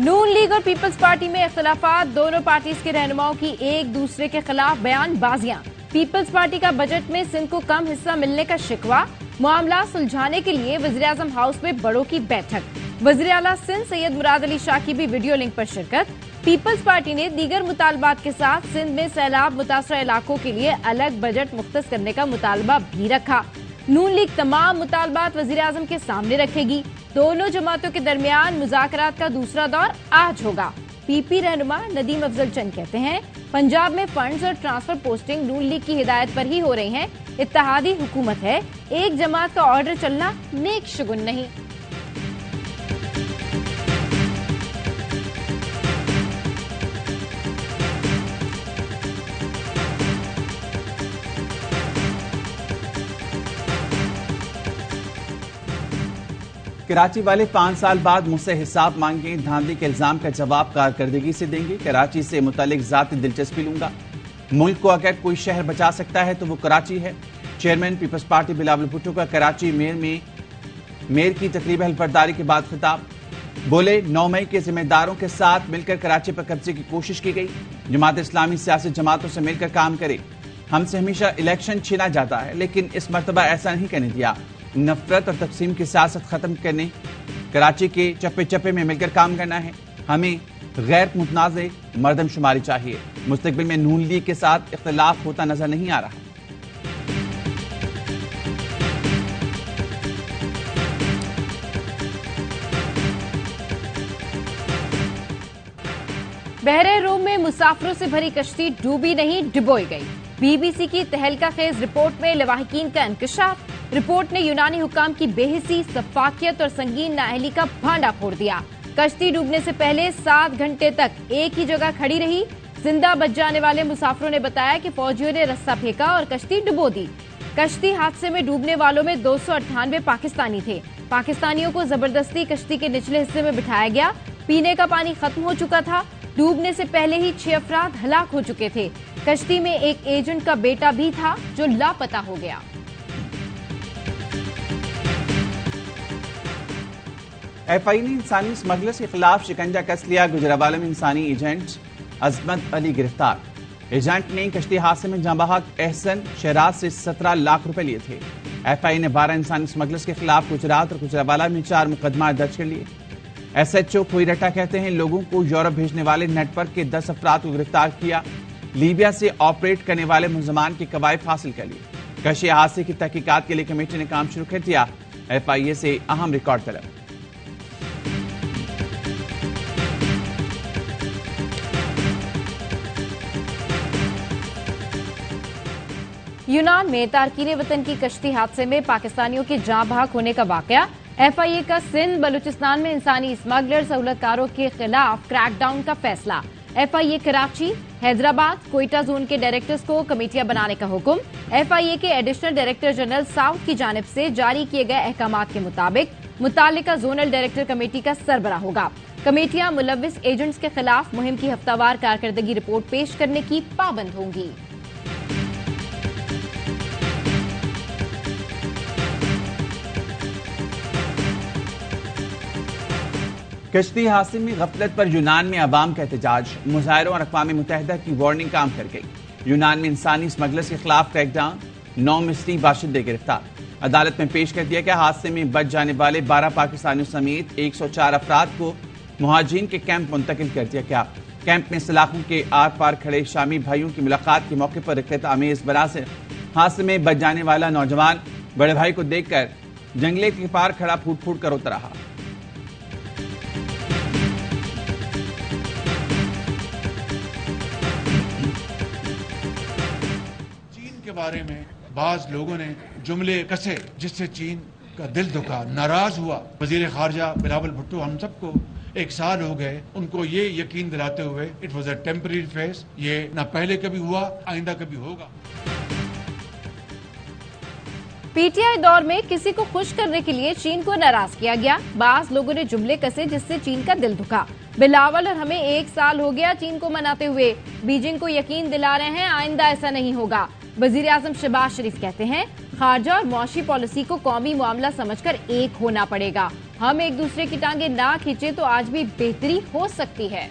नून league और peoples party में इख्तलाफात, दोनों पार्टीज के रहनुमाओं की एक दूसरे के खिलाफ बयानबाजियां। पीपल्स पार्टी का बजट में सिंध को कम हिस्सा मिलने का शिकवा, मामला सुलझाने के लिए वज़ीर-ए-आज़म हाउस में बड़ों की बैठक। वज़ीर आला सिंध सैयद मुराद अली शाह की भी वीडियो लिंक पर शिरकत। पीपल्स पार्टी ने दीगर मुतालबात के साथ सिंध में सैलाब मुतासरा इलाकों के लिए अलग बजट मुख्तस करने का मुतालबा भी रखा। नून लीग तमाम मुतालबात वज़ीर-ए-आज़म के सामने रखेगी। दोनों जमातों के दरमियान मुज़ाकरात का दूसरा दौर आज होगा। पीपी रहनुमा नदीम अफजल चंद कहते हैं, पंजाब में फंड्स और ट्रांसफर पोस्टिंग नून लीग की हिदायत पर ही हो रही हैं। इत्तेहादी हुकूमत है, एक जमात का ऑर्डर चलना नेक शुगुन नहीं। कराची वाले 5 साल बाद मुझसे हिसाब मांगे, धांधली के इल्जाम का जवाब कारकर्दगी से देंगे। कराची से मुतालिक ज़ाती दिलचस्पी लूंगा। मुल्क को अगर कोई शहर बचा सकता है तो वो कराची है। चेयरमैन पीपल्स पार्टी बिलावल भुट्टो का कराची मेयर की तकरीब हल्फबरदारी के बाद खिताब। बोले 9 मई के जिम्मेदारों के साथ मिलकर कराची पर कब्जे की कोशिश की गई। जमात इस्लामी सियासी जमातों से मिलकर काम करे। हमसे हमेशा इलेक्शन छीना जाता है, लेकिन इस मरतबा ऐसा नहीं करने दिया। नफरत और तकसीम की सियासत खत्म करने कराची के चप्पे चप्पे में मिलकर काम करना है। हमें गैर मुतनाज़े मर्दमशुमारी चाहिए। मुस्तकबिल में नून लीग के साथ इख्तिलाफ होता नजर नहीं आ रहा। बहरे रूम में मुसाफिरों से भरी कश्ती डूबी नहीं, डुबोई गई। बीबीसी की तहलका खेज रिपोर्ट में लवाहिकीन का इंकशाफ। रिपोर्ट ने यूनानी हुकाम की बेहिसी, सफाकियत और संगीन नाअहली का भांडा फोड़ दिया। कश्ती डूबने से पहले 7 घंटे तक एक ही जगह खड़ी रही। जिंदा बच जाने वाले मुसाफिरों ने बताया कि फौजियों ने रस्सा फेंका और कश्ती डुबो दी। कश्ती हादसे में डूबने वालों में 298 पाकिस्तानी थे। पाकिस्तानियों को जबरदस्ती कश्ती के निचले हिस्से में बिठाया गया। पीने का पानी खत्म हो चुका था। डूबने से पहले ही 6 अफराद हलाक हो चुके थे। कश्ती में एक एजेंट का बेटा भी था जो लापता हो गया। एफआई ने इंसानी स्मगलर्स के खिलाफ शिकंजा कस लिया। गुजरावाला में इंसानी एजेंट अजमत अली गिरफ्तार। एजेंट ने कश्ती हादसे में जांबाहक एहसन शहराज से 17 लाख रुपए लिए थे। एफआई ने 12 इंसानी स्मगलर्स के खिलाफ गुजरात और गुजरावाला में 4 मुकदमा दर्ज कर लिए। एसएचओ कोईरटा कहते हैं, लोगों को यूरोप भेजने वाले नेटवर्क के 10 अफराद को गिरफ्तार किया। लीबिया से ऑपरेट करने वाले मुलजमान के कवायद हासिल कर लिए। कश्ती हादसे की तहकीकात के लिए कमेटी ने काम शुरू कर दिया। एफआईए से अहम रिकॉर्ड तलब। यूनान में तारकीन वतन की कश्ती हादसे में पाकिस्तानियों के जाँ बहक होने का वाकया। एफआईए का सिंध बलूचिस्तान में इंसानी स्मगलर सहूलतकारों के खिलाफ क्रैकडाउन का फैसला। एफआईए कराची, हैदराबाद, कोयटा जोन के डायरेक्टर्स को कमेटियां बनाने का हुक्म। एफआईए के एडिशनल डायरेक्टर जनरल साउथ की जानिब से जारी किए गए अहकामात के मुताबिक मुतालिका जोनल डायरेक्टर कमेटी का सरबरा होगा। कमेटियां मुलव्विस एजेंट्स के खिलाफ मुहिम की हफ्तावार कारकर्दगी रिपोर्ट पेश करने की पाबंद होंगी। कश्ती हादसे में गफलत पर यूनान में अवाम का एहतजाज। मुजाहिरों और अक़वाम मुत्तहिदा की वार्निंग काम कर गई। यूनान में इंसानी स्मगलर्स के खिलाफ क्रैकडाउन, 9 मिस्री बाशिंदे गिरफ्तार। अदालत में पेश कर दिया गया। हादसे में बच जाने वाले 12 पाकिस्तानियों समेत 104 अफराद को मुहाजिरीन के कैंप मुंतकिल कर दिया गया। कैंप में सलाखों के आर पार खड़े शामी भाइयों की मुलाकात के मौके पर रिक्तत आमेज बरासर हादसे में बच जाने वाला नौजवान बड़े भाई को देखकर जंगले के पार खड़ा फूट फूट कर रोता रहा। के बारे में बाज लोगों ने जुमले कसे जिससे चीन का दिल दुखा, नाराज हुआ। वजीर खारजा बिलावल भुट्टो हम सबको 1 साल हो गए उनको ये यकीन दिलाते हुए it was a temporary face, ये ना पहले कभी हुआ आइंदा कभी होगा। पीटीआई दौर में किसी को खुश करने के लिए चीन को नाराज किया गया। बाज लोगों ने जुमले कसे जिससे चीन का दिल दुखा। बिलावल और हमें 1 साल हो गया चीन को मनाते हुए, बीजिंग को यकीन दिला रहे हैं आइंदा ऐसा नहीं होगा। वज़ीर-ए-आज़म शहबाज शरीफ कहते हैं, खारजा और मुआशी पॉलिसी को कौमी मामला समझकर एक होना पड़ेगा। हम एक दूसरे की टांगे ना खींचे तो आज भी बेहतरी हो सकती है।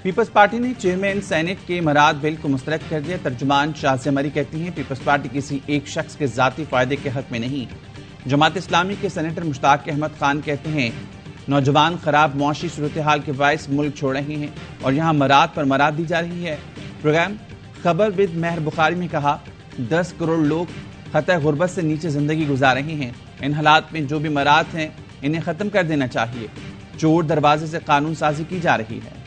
पीपल्स पार्टी ने चेयरमैन सेनेट के मराद बिल को मुस्तरद कर दिया। तर्जुमान शाज़िया मरी कहती हैं पीपल्स पार्टी किसी एक शख्स के ज़ाती फ़ायदे के हक में नहीं। जमात इस्लामी के सेनेटर मुश्ताक अहमद खान कहते हैं नौजवान खराब मुआशी सूरत हाल के बायस मुल्क छोड़ रहे हैं और यहाँ मराद पर मराद दी जा रही है। प्रोग्राम खबर विद मेहर बुखारी में कहा 10 करोड़ लोग खतरा गुर्बत से नीचे ज़िंदगी गुजार रहे हैं। इन हालात में जो भी मराद हैं इन्हें ख़त्म कर देना चाहिए। चोर दरवाजे से कानून साजी की जा रही है।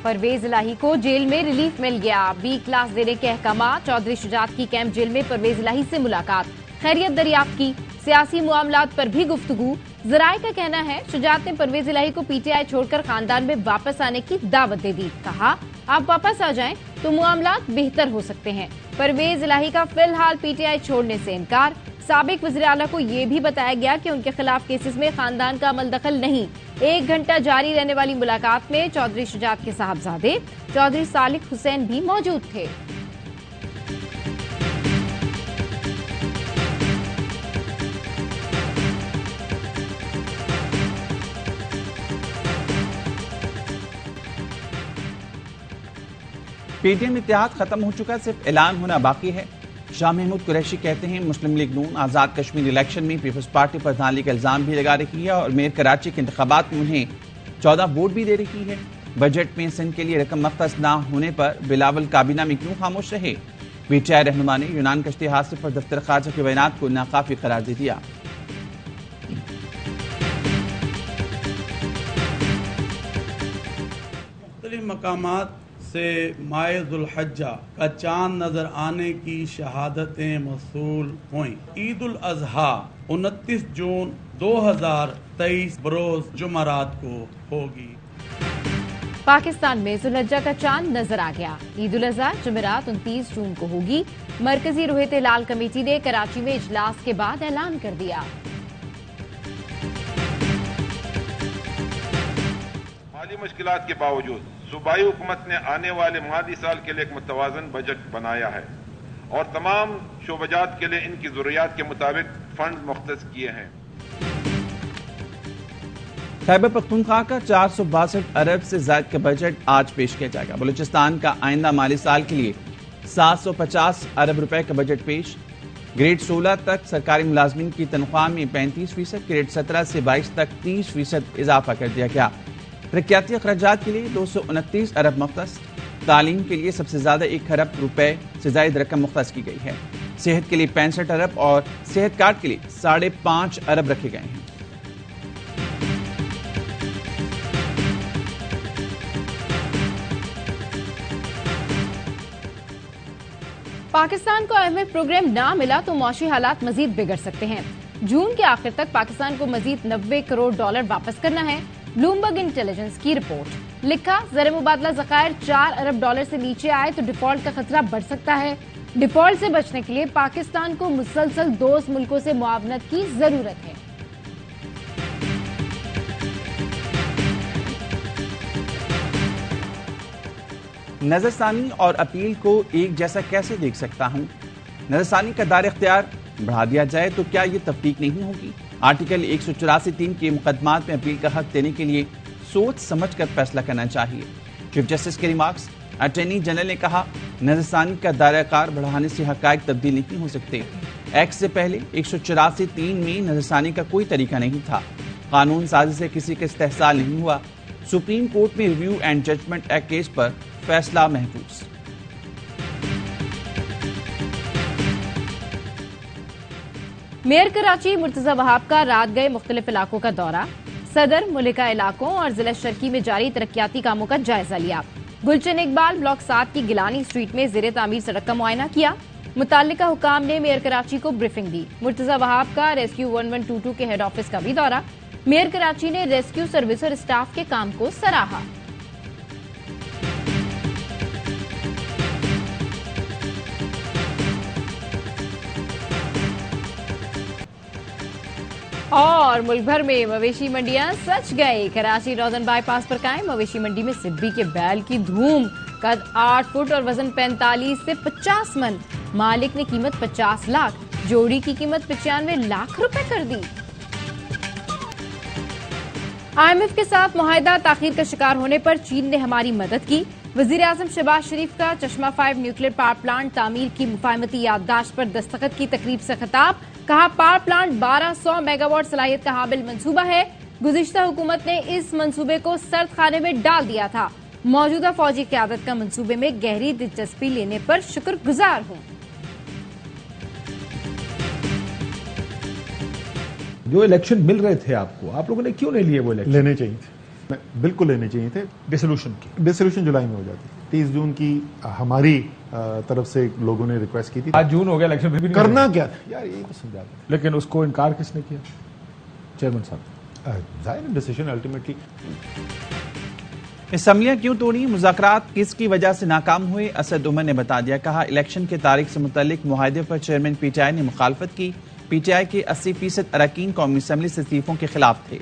परवेज इलाही को जेल में रिलीफ मिल गया। बी क्लास देने के अहकामा। चौधरी शुजात की कैंप जेल में परवेज इलाही से मुलाकात, खैरियत दरियाफ्त की, सियासी मामलात पर भी गुफ्तगू। जराए का कहना है शुजात ने परवेज इलाही को पीटीआई छोड़कर खानदान में वापस आने की दावत दे दी। कहा आप वापस आ जाएं तो मामलात बेहतर हो सकते हैं। परवेज इलाही का फिलहाल पीटीआई छोड़ने से इनकार। साबिक वज़ीर आला को ये भी बताया गया कि उनके खिलाफ केसेस में खानदान का अमल दखल नहीं। 1 घंटा जारी रहने वाली मुलाकात में चौधरी शुजात के साहबजादे चौधरी सालिक हुसैन भी मौजूद थे। पीटीएम इत्तेहाद खत्म हो चुका, सिर्फ ऐलान होना बाकी है। शाह महमूद कुरैशी कहते हैं मुस्लिम लीग नून आज़ाद कश्मीर इलेक्शन में पीपल्स पार्टी पर धांधली का इल्जाम भी लगा रही है और मेयर कराची के इंतखाबात में उन्हें 14 वोट भी दे रही है। बजट में सिंध के लिए रकम मख्तस ना होने पर बिलावल काबीना में क्यों खामोश रहे। पीटीआई रहनुमा ने यूनान कश्ती हादसे पर दफ्तर खारजा के बयानात को नाकाफी करार दे दिया। मुख्तलिफ मकामात से माह ज़ुल्हज्जा का चांद नजर आने की शहादतें मौसूल हुई। ईद उल अज़हा 29 जून 2023 बरोज जुमरात को होगी। पाकिस्तान में ज़ुल्हज्जा का चांद नजर आ गया। ईद उल अज़हा जुमेरात 29 जून को होगी। मरकजी रोहित लाल कमेटी ने कराची में इजलास के बाद ऐलान कर दिया। माली मुश्किलात के बावजूद सूबाई हुकूमत ने आने वाले माली साल के लिए एक मुतवाज़न बजट बनाया है और तमाम शोबजात के लिए इनकी ज़रूरियात के मुताबिक फंड मुख्तस किए हैं। खैबर पख्तूनख्वा का 462 अरब से ज़ायद का बजट आज पेश किया जाएगा। बलूचिस्तान का आइंदा माली साल के लिए 750 अरब रुपए का बजट पेश। ग्रेड 16 तक सरकारी मुलाजमीन की तनख्वाह में 35%, ग्रेड 17 से 22 तक 30% इजाफा कर दिया गया। तरक्याती अखराजात के लिए 229 अरब मुख्तस। तालीम के लिए सबसे ज्यादा 1 खरब रुपए से ज्यादा रकम मुख्तस की गई है। सेहत के लिए 65 अरब और सेहत कार्ड के लिए 5.5 अरब रखे गए हैं। पाकिस्तान को IMF प्रोग्राम ना मिला तो मौशी हालात मजीद बिगड़ सकते हैं। जून के आखिर तक पाकिस्तान को मजीद $90 करोड़ वापस करना है। ब्लूमबर्ग इंटेलिजेंस की रिपोर्ट। लिखा ज़र मुबादला ज़खायर $4 अरब से नीचे आए तो डिफॉल्ट का खतरा बढ़ सकता है। डिफॉल्ट से बचने के लिए पाकिस्तान को मुसलसल दोस्त मुल्कों से मुआवनत की जरूरत है। नजरसानी और अपील को एक जैसा कैसे देख सकता हूं? नजरसानी का दायरा इख्तियार बढ़ा दिया जाए तो क्या ये तफ्तीक नहीं होगी? आर्टिकल 184(3) के मुकदमात में अपील का हक देने के लिए सोच समझ कर फैसला करना चाहिए। चीफ जस्टिस के रिमार्क्स। अटॉर्नी जनरल ने कहा नजरसानी का दायरा कार बढ़ाने से हकायक तब्दील नहीं हो सकते। एक्ट से पहले 184(3) में नजरसानी का कोई तरीका नहीं था। कानून साजी से किसी का इस्तेहसाल नहीं हुआ। सुप्रीम कोर्ट में review and judgment act case पर फैसला महफूज। मेयर कराची मुर्तजा वहाब का रात गए मुख्तलिफ इलाकों का दौरा। सदर मुलिका इलाकों और जिला शर्की में जारी तरक्याती कामों का जायजा लिया। गुलशन इकबाल ब्लॉक 7 की गिलानी स्ट्रीट में ज़ेरे तामीर सड़क का मुआयना किया। मुताल्लिका हुकाम ने मेयर कराची को ब्रीफिंग दी। मुर्तजा वहाब का रेस्क्यू 1122 के हेड ऑफिस का भी दौरा। मेयर कराची ने रेस्क्यू सर्विस और स्टाफ के काम को सराहा। اور ملک بھر میں مویشی منڈیاں سج گئی. کراچی ناردرن بائی پاس پر قائم مویشی منڈی میں سبی کے بیل کی دھوم. قد 8 فٹ اور وزن 45 سے 50 من. مالک نے قیمت 50 لاکھ, جوڑی کی قیمت 95 لاکھ روپے کر دی. IMF کے ساتھ معاہدہ تاخیر کا شکار ہونے پر چین نے ہماری مدد کی. وزیر اعظم شہباز شریف کا چشمہ 5 نیوکلیر پاور پلانٹ تعمیر کی مفاہمتی یادداشت پر دستخط کی تقریب سے خطاب. کہا پاور پلانٹ 1200 میگا واٹ صلاحیت کا حامل منصوبہ ہے. گزشتہ حکومت نے اس منصوبے کو سرد خانے میں ڈال دیا تھا. موجودہ فوجی قیادت کا منصوبے میں گہری دلچسپی لینے پر شکر گزار ہوں. جو الیکشن مل رہے تھے آپ کو, آپ لوگوں نے کیوں نہیں لیے وہ الیکشن؟ لینے چاہیے تھے, بالکل لینے چاہیے تھے. ڈیسولوشن جولائی میں ہو جاتی. 30 جون کی ہماری طرف سے لوگوں نے ریکویسٹ کی تھی. 8 جون ہو گیا, الیکشن کرنا کیا تھا یار, یہی تو سمجھا دیں. لیکن اس کو انکار کس نے کیا؟ چیئرمین صاحب. ظاہر ڈیسیژن الٹیمیٹلی. اسمبلیاں کیوں توڑی, مذاکرات کس کی وجہ سے ناکام ہوئے, اسد عمر نے بتا دیا. کہا الیکشن کی تاریخ سے متعلق معاہدے پر چیئرمین پی ٹی آئی نے مخالفت کی. پی ٹی آئی کے 80% اراکین قومی اسمبلی سے استعفوں کے خلاف تھے.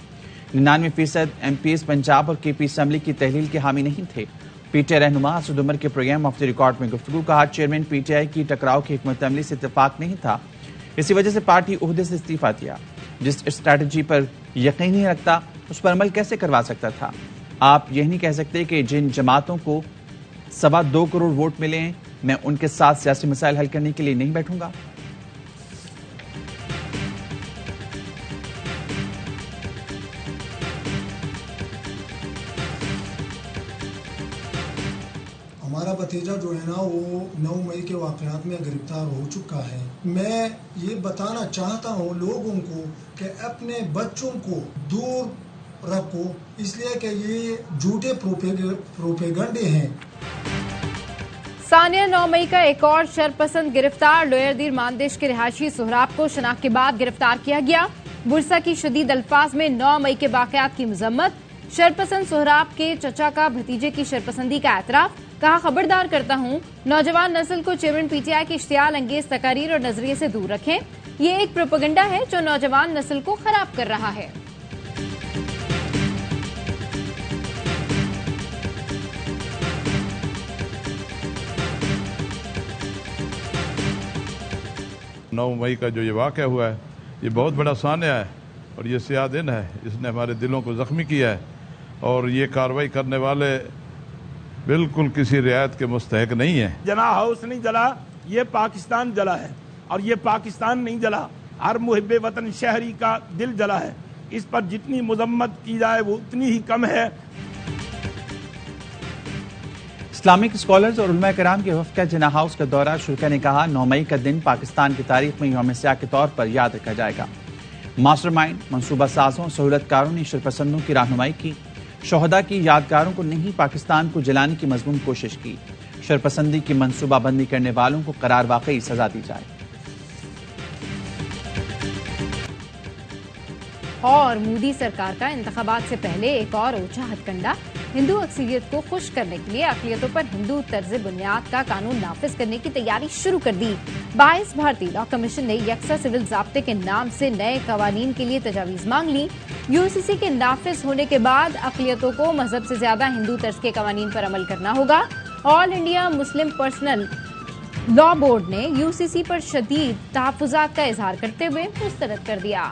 99% ایم پی ایس پنجاب اور کے پی اسمبلی کی تحلیل کے حامی نہیں تھے. پی ٹی آئی رہنما اسد عمر کے پروگرام آف دی ریکارڈ میں گفتگو. کہا چیئرمین پی ٹی آئی کی ٹکراؤ کی حکمت عملی سے اتفاق نہیں تھا, اسی وجہ سے پارٹی عہدے سے استعفیٰ دیا. جس اسٹریٹجی پر یقین نہیں رکھتا اس پر عمل کیسے کروا سکتا تھا. آپ یہ نہیں کہہ سکتے کہ جن جماعتوں کو 2.25 کروڑ ووٹ ملے ہیں میں ان کے ساتھ سیاسی مسائل حل کرنے کے لیے نہیں بیٹھوں گا. ہمارا بھتیجا جو ہے نا وہ 9 مئی کے واقعات میں گرفتار ہو چکا ہے. میں یہ بتانا چاہتا ہوں لوگوں کو کہ اپنے بچوں کو دور رکھو, اس لیے کہ یہ جھوٹے پروپیگنڈے ہیں. ثانیہ 9 مئی کا ایک اور شرپسند گرفتار. لوئر دیر ماندیش کے رہائشی سہراب کو شناخت کے بعد گرفتار کیا گیا. برسا کی شدید الفاظ میں 9 مئی کے واقعات کی مذمت. شرپسند سہراب کے چچا کا بھتیجے کی شرپسندی کا اعتراف. کہا خبردار کرتا ہوں نوجوان نسل کو چیئرمین پی ٹی آئی کی اشتعال انگیز تقاریر اور نظریے سے دور رکھیں. یہ ایک پروپیگنڈا ہے جو نوجوان نسل کو خراب کر رہا ہے. نو مئی کا جو یہ واقعہ ہوا ہے یہ بہت بڑا سانحہ ہے اور یہ سیاہ دن ہے. اس نے ہمارے دلوں کو زخمی کیا ہے اور یہ کارروائی کرنے والے بالکل کسی رعایت کے مستحق نہیں ہیں. جناح ہاؤس نہیں جلا, یہ پاکستان جلا ہے اور یہ پاکستان نہیں جلا, ہر محب وطن شہری کا دل جلا ہے. اس پر جتنی مذمت کی جائے وہ اتنی ہی کم ہے. اسلامک اسکالرز اور علماء کرام کے وفد کا جناح ہاؤس کا دورہ. شرکا نے کہا 9 مئی کا دن پاکستان کی تاریخ میں یوم سیاہ کے طور پر یاد رکھا جائے گا. ماسٹر مائنڈ, منصوبہ سازوں, سہولت کاروں نے شرپسندوں کی رہنمائی کی. شہداء کی یادگاروں کو نہیں پاکستان کو جلانے کی مضمون کوشش کی. شرپسندی کی منصوبہ بندی کرنے والوں کو قرار واقعی سزا دی جائے. اور مودی سرکار کا انتخابات سے پہلے ایک اور اونچا ہتھ کنڈا. ہندو اکثریت کو خوش کرنے کے لیے اقلیتوں پر ہندو طرز بنیاد کا قانون نافذ کرنے کی تیاری شروع کر دی. 22 بھارتی لاء کمیشن نے یکساں سول ضابطے کے نام سے نئے قوانین کے لیے تجاویز مانگ لی. یو سی سی کے نافذ ہونے کے بعد اقلیتوں کو مذہب سے زیادہ ہندو طرز کے قوانین پر عمل کرنا ہوگا. All India Muslim Personal Law Board نے یو سی سی پر شدید تحفظات کا اظہار کرتے ہوئے مسترد کر دیا.